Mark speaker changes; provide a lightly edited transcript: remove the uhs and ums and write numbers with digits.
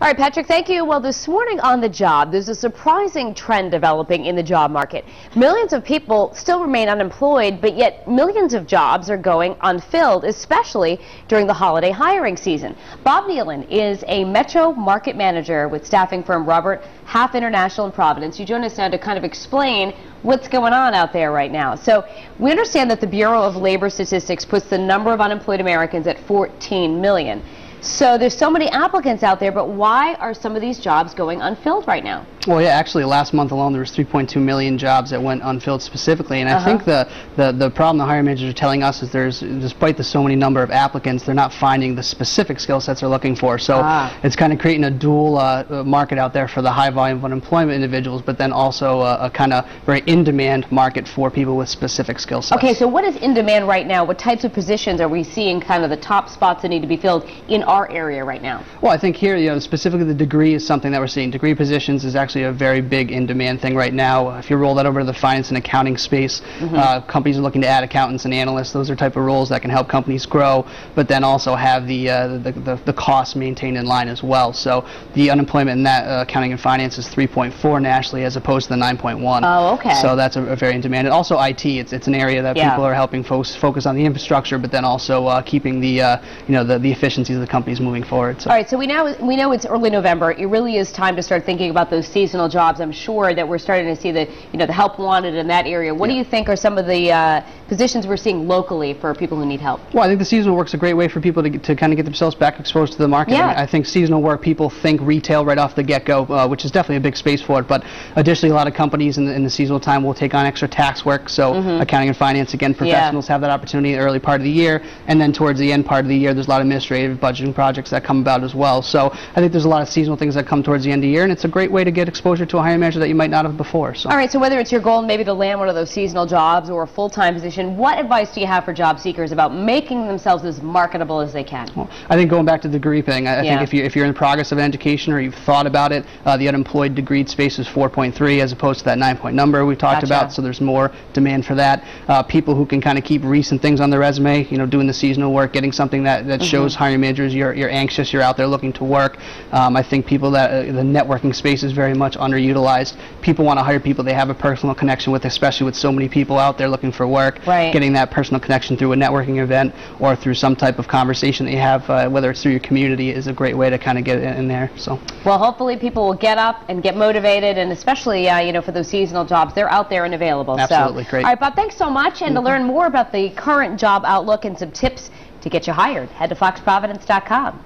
Speaker 1: All right, Patrick, thank you. Well, this morning on The Job, there's a surprising trend developing in the job market. Millions of people still remain unemployed, but yet millions of jobs are going unfilled, especially during the holiday hiring season. Bob Nealon is a Metro Market Manager with staffing firm Robert Half International in Providence. You join us now to kind of explain what's going on out there right now. So we understand that the Bureau of Labor Statistics puts the number of unemployed Americans at 14 million. So there's so many applicants out there, but why are some of these jobs going unfilled right now?
Speaker 2: Well, yeah, actually last month alone there was 3.2 million jobs that went unfilled specifically, and I think the problem the hiring managers are telling us is despite the so many number of applicants, they're not finding the specific skill sets they're looking for. So it's kind of creating a dual market out there for the high volume of unemployment individuals, but then also a kind of very in-demand market for people with specific skill sets.
Speaker 1: Okay, so what is in demand right now? What types of positions are we seeing kind of the top spots that need to be filled in our area right now?
Speaker 2: Well, I think here, specifically the degree is something that we're seeing. Degree positions is actually a very big in-demand thing right now. If you roll that over to the finance and accounting space, companies are looking to add accountants and analysts. Those are type of roles that can help companies grow, but then also have the costs maintained in line as well. So the unemployment in that accounting and finance is 3.4 nationally as opposed to the 9.1.
Speaker 1: Oh, okay.
Speaker 2: So that's a very in demand. And also IT, it's an area that people are helping folks focus on the infrastructure, but then also keeping the the efficiencies of the companies moving forward. So.
Speaker 1: All right, so we know it's early November. It really is time to start thinking about those seasonal jobs. I'm sure that we're starting to see the help wanted in that area. What do you think are some of the positions we're seeing locally for people who need help?
Speaker 2: Well, I think the seasonal work's a great way for people to kind of get themselves back exposed to the market.
Speaker 1: Yeah.
Speaker 2: I think seasonal work, people think retail right off the get-go, which is definitely a big space for it, but additionally a lot of companies in the seasonal time will take on extra tax work, so accounting and finance, again, professionals have that opportunity in the early part of the year, and then towards the end part of the year there's a lot of administrative budgeting projects that come about as well. So I think there's a lot of seasonal things that come towards the end of the year, and it's a great way to get exposure to a hiring manager that you might not have before. So.
Speaker 1: All right, so whether it's your goal maybe to land one of those seasonal jobs or a full-time position, what advice do you have for job seekers about making themselves as marketable as they can?
Speaker 2: Well, I think going back to the degree thing, I think if you're in the progress of an education or you've thought about it, the unemployed degreed space is 4.3 as opposed to that 9-point number we talked about, so there's more demand for that. People who can kind of keep recent things on their resume, doing the seasonal work, getting something that shows hiring managers you're anxious, you're out there looking to work. I think people that the networking space is very much underutilized. People want to hire people they have a personal connection with, especially with so many people out there looking for work. Getting that personal connection through a networking event or through some type of conversation that you have, whether it's through your community, is a great way to kind of get in there. So.
Speaker 1: Well, hopefully people will get up and get motivated, and especially for those seasonal jobs, they're out there and available.
Speaker 2: Absolutely, great.
Speaker 1: All right, Bob, thanks so much. And to learn more about the current job outlook and some tips to get you hired, head to foxprovidence.com.